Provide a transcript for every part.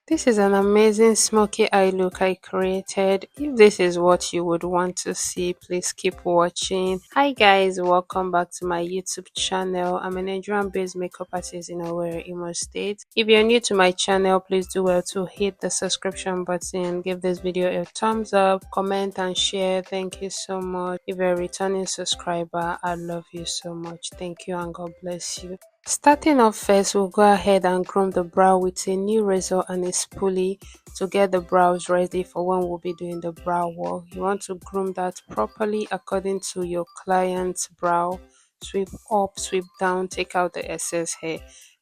This is an amazing smoky eye look I created. If this is what you would want to see, please keep watching. Hi guys, welcome back to my YouTube channel. I'm a Nigerian based makeup artist in Owerri, Imo State. If you're new to my channel, please do well to hit the subscription button, give this video a thumbs up, comment and share. Thank you so much. If you're a returning subscriber, I love you so much. Thank you and God bless you. Starting off first, we'll go ahead and groom the brow with a new razor and a spoolie to get the brows ready for when we'll be doing the brow work. You want to groom that properly according to your client's brow. Sweep up, sweep down, take out the excess hair,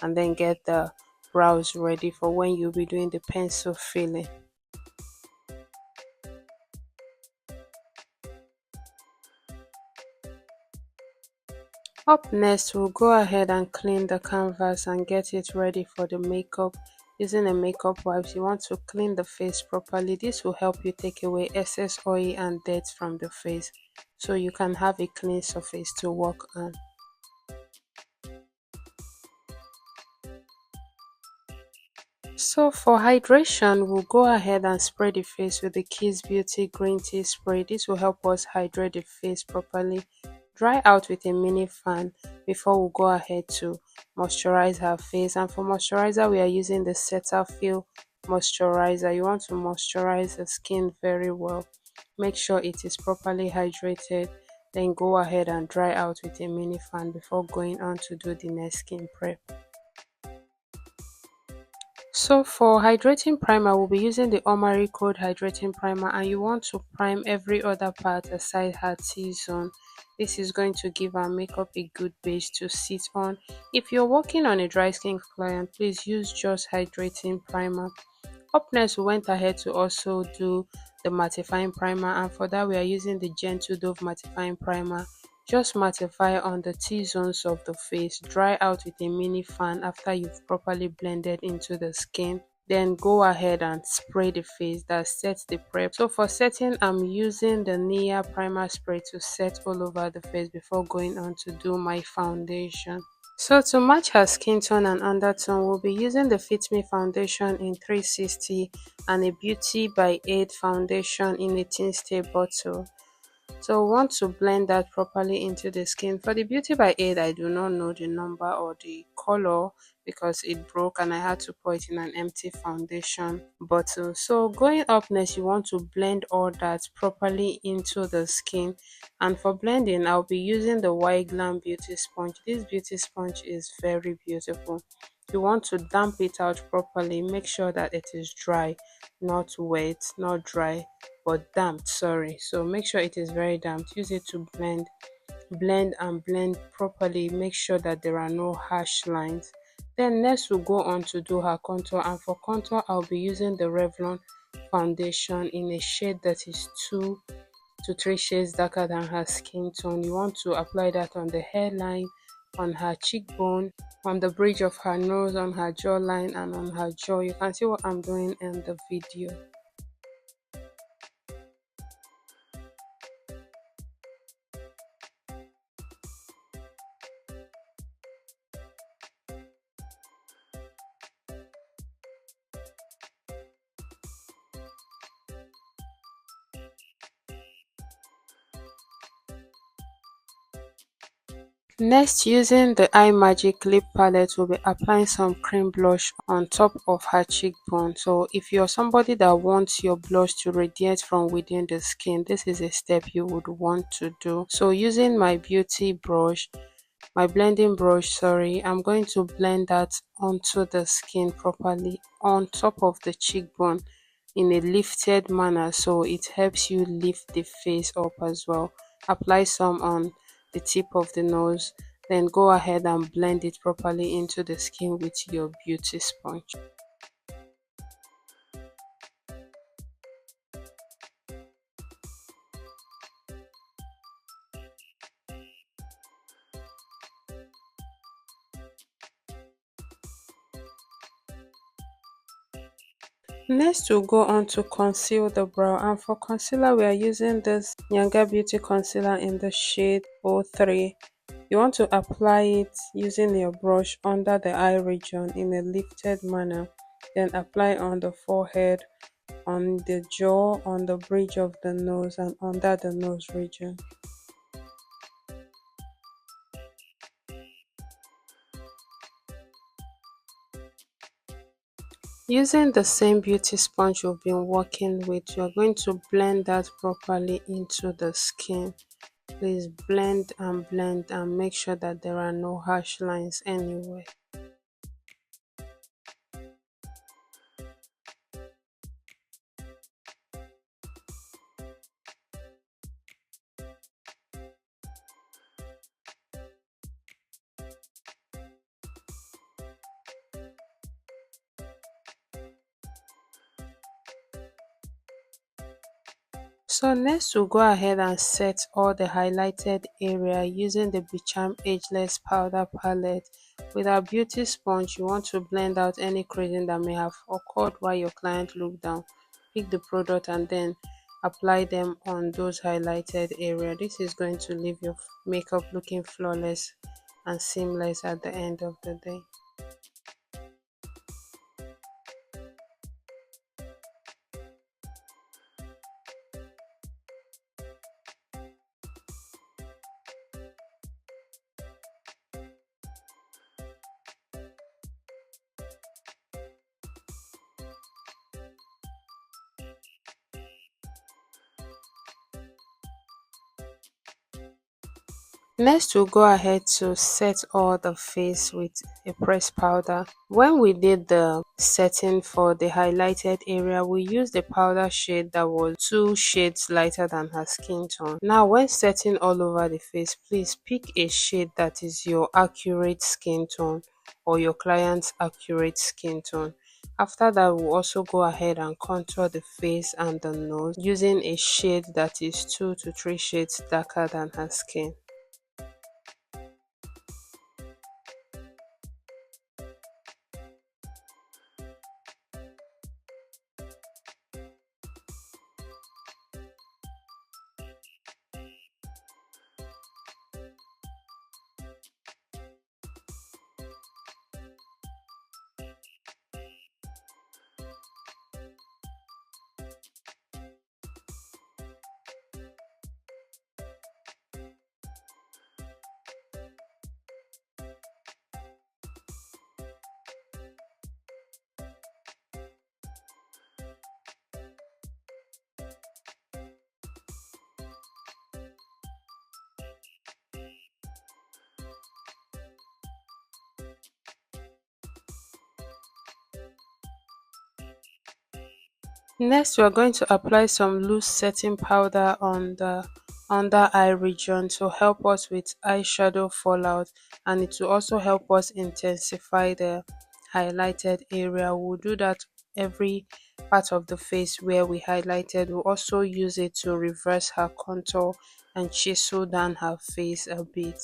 and then get the brows ready for when you'll be doing the pencil filling. Up next, we'll go ahead and clean the canvas and get it ready for the makeup. Using a makeup wipes, you want to clean the face properly. This will help you take away excess oil and dirt from the face so you can have a clean surface to work on. So for hydration, we'll go ahead and spray the face with the Kissbeauty green tea spray. This will help us hydrate the face properly. Dry out with a mini fan before we go ahead to moisturize our face. And for moisturizer, we are using the Cetaphil moisturizer. You want to moisturize the skin very well. Make sure it is properly hydrated. Then go ahead and dry out with a mini fan before going on to do the next skin prep. So for hydrating primer, we'll be using the omaricode hydrating primer, and you want to prime every other part aside her T-zone. This is going to give our makeup a good base to sit on. If you're working on a dry skin client, please use just hydrating primer. Up next, we went ahead to also do the mattifying primer, and for that we are using the Gentle Dove mattifying primer. Just mattify on the T-zones of the face, dry out with a mini fan after you've properly blended into the skin. Then go ahead and spray the face. That sets the prep. So for setting, I'm using the Nia primer spray to set all over the face before going on to do my foundation. So to match her skin tone and undertone, we'll be using the Fit Me foundation in 360 and a Beauty by Aid foundation in a tin stay bottle. So we want to blend that properly into the skin. For the Beauty by Aid, I do not know the number or the color because it broke and I had to pour it in an empty foundation bottle. So going up next, you want to blend all that properly into the skin. And for blending, I'll be using the Yglam beauty sponge. This beauty sponge is very beautiful. You want to damp it out properly. Make sure that it is dry, not wet, not dry, but damped, sorry. So make sure it is very damped. Use it to blend and blend properly. Make sure that there are no harsh lines. Then next we'll go on to do her contour, and for contour I'll be using the Revlon foundation in a shade that is 2 to 3 shades darker than her skin tone. You want to apply that on the hairline, on her cheekbone, on the bridge of her nose, on her jawline and on her jaw. You can see what I'm doing in the video. Next, using the Imagic lip palette, we'll be applying some cream blush on top of her cheekbone. So if you're somebody that wants your blush to radiate from within the skin, this is a step you would want to do. So using my blending brush, sorry, I'm going to blend that onto the skin properly on top of the cheekbone in a lifted manner, so it helps you lift the face up as well. Apply some on the tip of the nose, then go ahead and blend it properly into the skin with your beauty sponge. Next, we'll go on to conceal the brow, and for concealer we are using this Yangabeauty concealer in the shade 03. You want to apply it using your brush under the eye region in a lifted manner. then apply on the forehead, on the jaw, on the bridge of the nose, and under the nose region. Using the same beauty sponge you've been working with, you're going to blend that properly into the skin. Please blend and make sure that there are no harsh lines anywhere. So next we'll go ahead and set all the highlighted area using the Becharm Ageless Powder Palette. With our beauty sponge, you want to blend out any creasing that may have occurred while your client looked down. Pick the product and then apply them on those highlighted area. This is going to leave your makeup looking flawless and seamless at the end of the day. Next we'll go ahead to set all the face with a pressed powder. When we did the setting for the highlighted area, we used the powder shade that was 2 shades lighter than her skin tone. Now when setting all over the face, please pick a shade that is your accurate skin tone or your client's accurate skin tone. After that, we'll also go ahead and contour the face and the nose using a shade that is 2 to 3 shades darker than her skin. Next, we are going to apply some loose setting powder on the under eye region to help us with eyeshadow fallout, and it will also help us intensify the highlighted area. We'll do that every part of the face where we highlighted. We'll also use it to reverse her contour and chisel down her face a bit.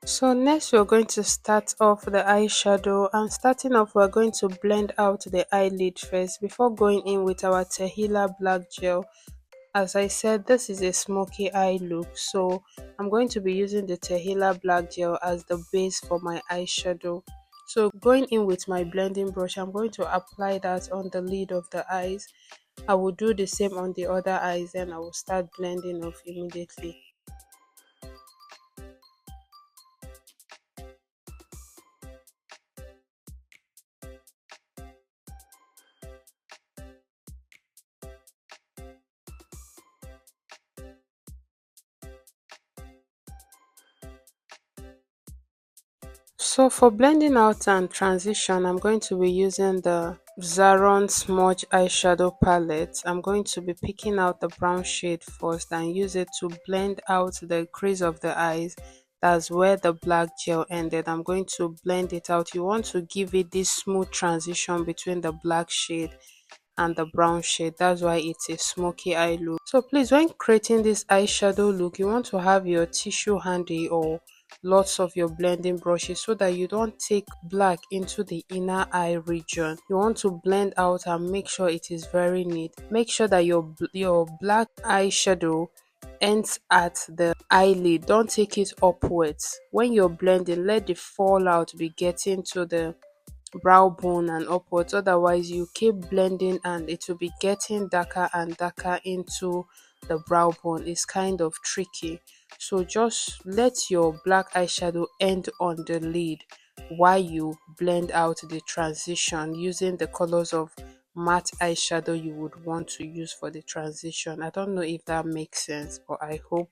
So next we're going to start off the eyeshadow, and starting off we're going to blend out the eyelid first before going in with our Tehila black gel. As I said, this is a smoky eye look, so I'm going to be using the Tehila black gel as the base for my eyeshadow. So going in with my blending brush, I'm going to apply that on the lid of the eyes. I will do the same on the other eyes and I will start blending off immediately. So for blending out and transition, I'm going to be using the Zaron Smudge Eyeshadow Palette. I'm going to be picking out the brown shade first and use it to blend out the crease of the eyes That's where the black gel ended. I'm going to blend it out. You want to give it this smooth transition between the black shade and the brown shade. That's why it's a smoky eye look. So please, when creating this eyeshadow look, you want to have your tissue handy or lots of your blending brushes so that you don't take black into the inner eye region. You want to blend out and make sure it is very neat. Make sure that your black eyeshadow ends at the eyelid. Don't take it upwards. When you're blending, let the fallout be getting to the brow bone and upwards, otherwise you keep blending and it will be getting darker and darker into the brow bone. It's kind of tricky, so just let your black eyeshadow end on the lid while you blend out the transition using the colors of matte eyeshadow you would want to use for the transition. I don't know if that makes sense, but I hope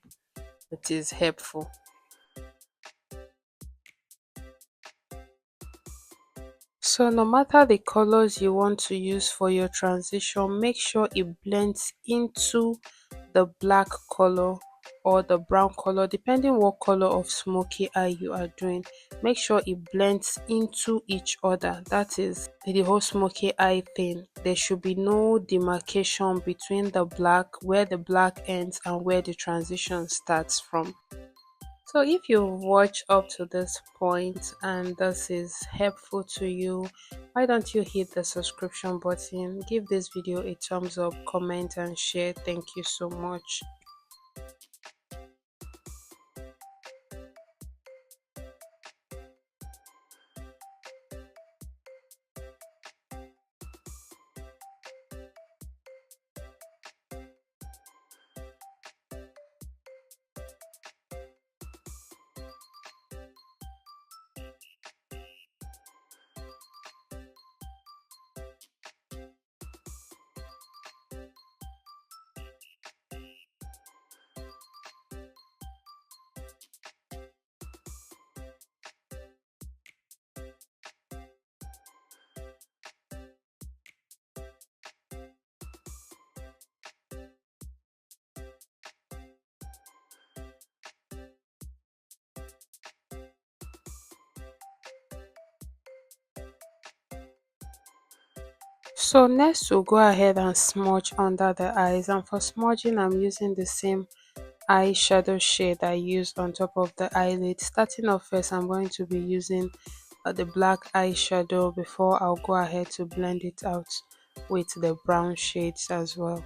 it is helpful. So no matter the colors you want to use for your transition, make sure it blends into the black color or the brown color, depending what color of smoky eye you are doing. Make sure it blends into each other. That is the whole smoky eye thing. There should be no demarcation between the black, where the black ends and where the transition starts from. So if you've watched up to this point and this is helpful to you, why don't you hit the subscription button, give this video a thumbs up, comment and share. Thank you so much. So next we'll go ahead and smudge under the eyes, and for smudging I'm using the same eyeshadow shade I used on top of the eyelid. Starting off first, I'm going to be using the black eyeshadow before I'll go ahead to blend it out with the brown shades as well.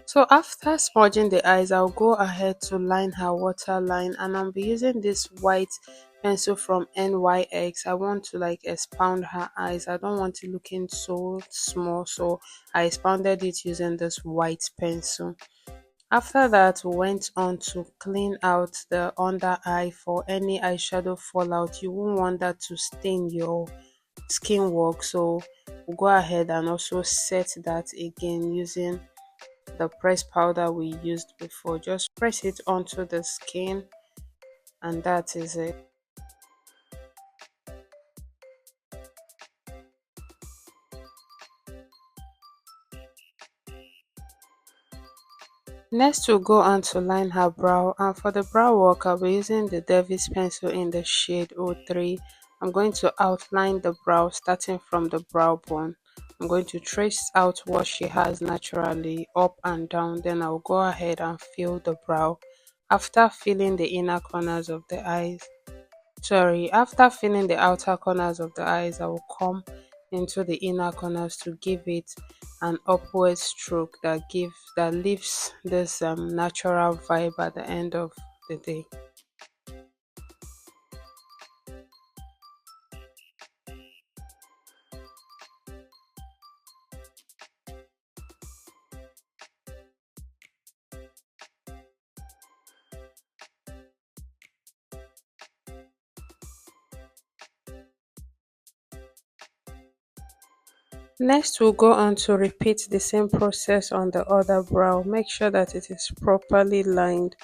So after smudging the eyes, I'll go ahead to line her waterline, and I'll be using this white pencil from NYX. I want to like expound her eyes. I don't want it looking so small, so I expounded it using this white pencil. After that, we went on to clean out the under eye for any eyeshadow fallout. You won't want that to stain your skin work, so we'll go ahead and also set that again using the press powder we used before. Just press it onto the skin and that is it. Next we'll go on to line her brow, and for the brow work I'll be using the Davis pencil in the shade 03. I'm going to outline the brow starting from the brow bone. I'm going to trace out what she has naturally up and down, then I'll go ahead and fill the brow. After filling the inner corners of the eyes, after filling the outer corners of the eyes, I will come into the inner corners to give it an upward stroke that leaves this natural vibe at the end of the day. Next, we'll go on to repeat the same process on the other brow. Make sure that it is properly lined.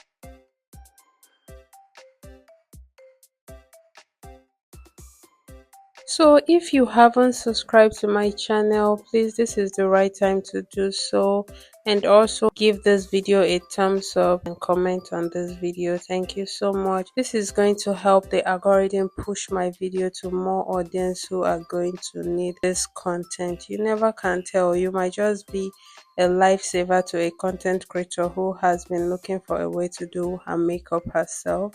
So if you haven't subscribed to my channel, please, this is the right time to do so, and also give this video a thumbs up and comment on this video. Thank you so much. This is going to help the algorithm push my video to more audience who are going to need this content. You never can tell, you might just be a lifesaver to a content creator who has been looking for a way to do her makeup herself.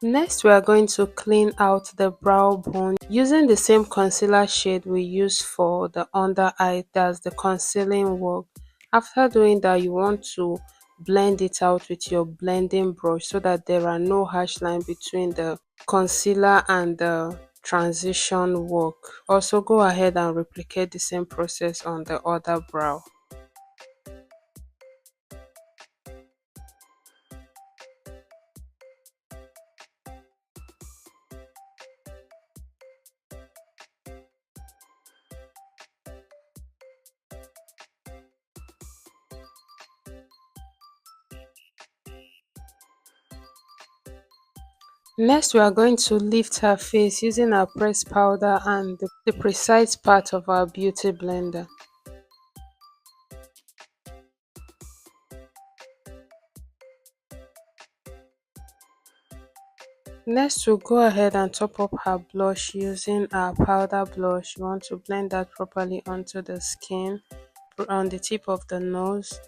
Next, we are going to clean out the brow bone using the same concealer shade we used for the under eye, that's the concealing work. After doing that, you want to blend it out with your blending brush so that there are no harsh lines between the concealer and the transition work. Also, go ahead and replicate the same process on the other brow. Next, we are going to lift her face using our pressed powder and the precise part of our beauty blender. Next, we'll go ahead and top up her blush using our powder blush. You want to blend that properly onto the skin, on the tip of the nose.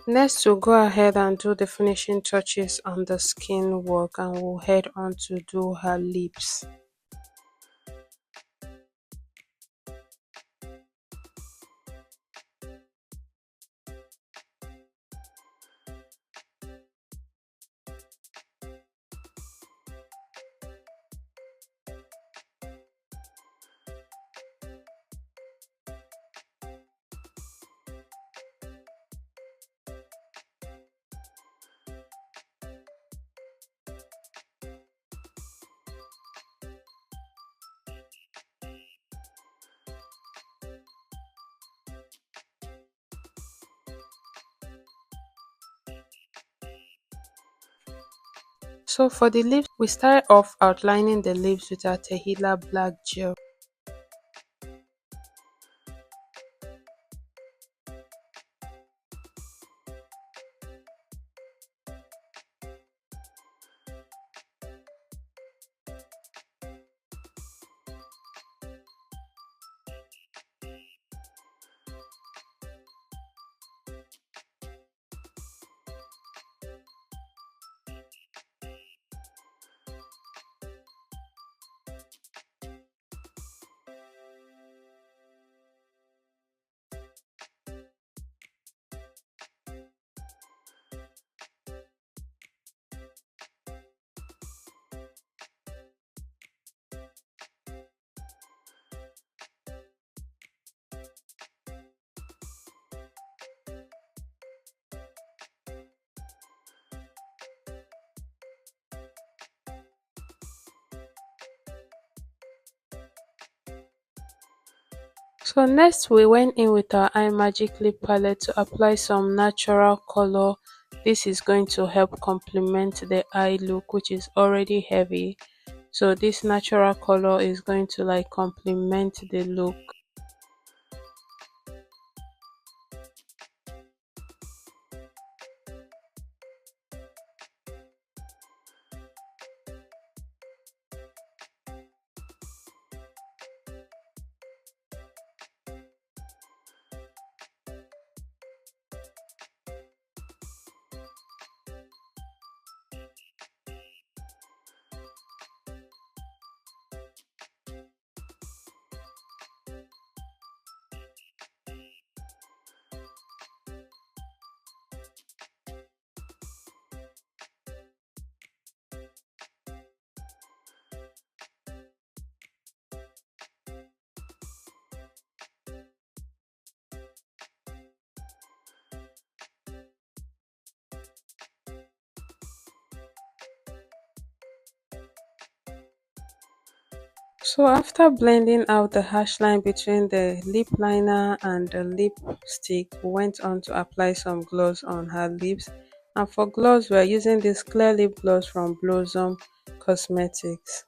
Next, we'll go ahead and do the finishing touches on the skin work, and we'll head on to do her lips. So for the lips, we start off outlining the lips with our Tehila black gel. So next, we went in with our Imagic lip palette to apply some natural color. This is going to help complement the eye look, which is already heavy. So this natural color is going to like complement the look. So after blending out the harsh line between the lip liner and the lipstick, we went on to apply some gloss on her lips. And for gloss, we are using this clear lip gloss from Blossom Cosmetics.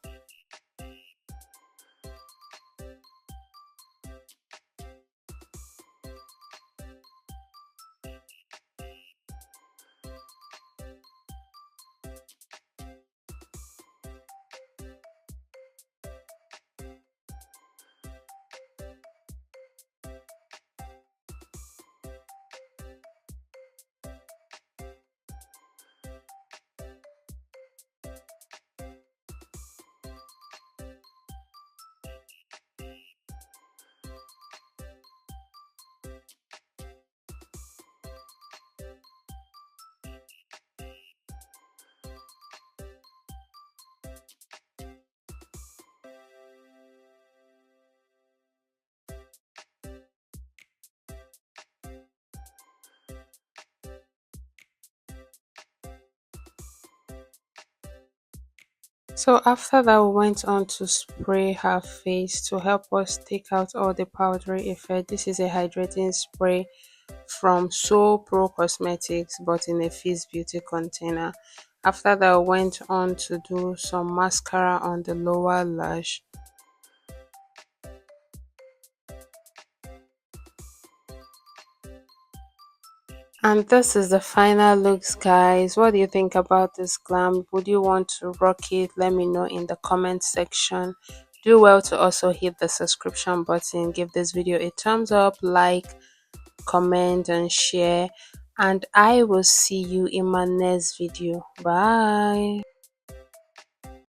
So after that, we went on to spray her face to help us take out all the powdery effect. This is a hydrating spray from Soopro Cosmetics, but in a Fizz Beauty container. After that, I went on to do some mascara on the lower lash. And this is the final looks, guys. What do you think about this glam? Would you want to rock it? Let me know in the comment section. Do well to also hit the subscription button, give this video a thumbs up, like, comment and share, and I will see you in my next video. Bye.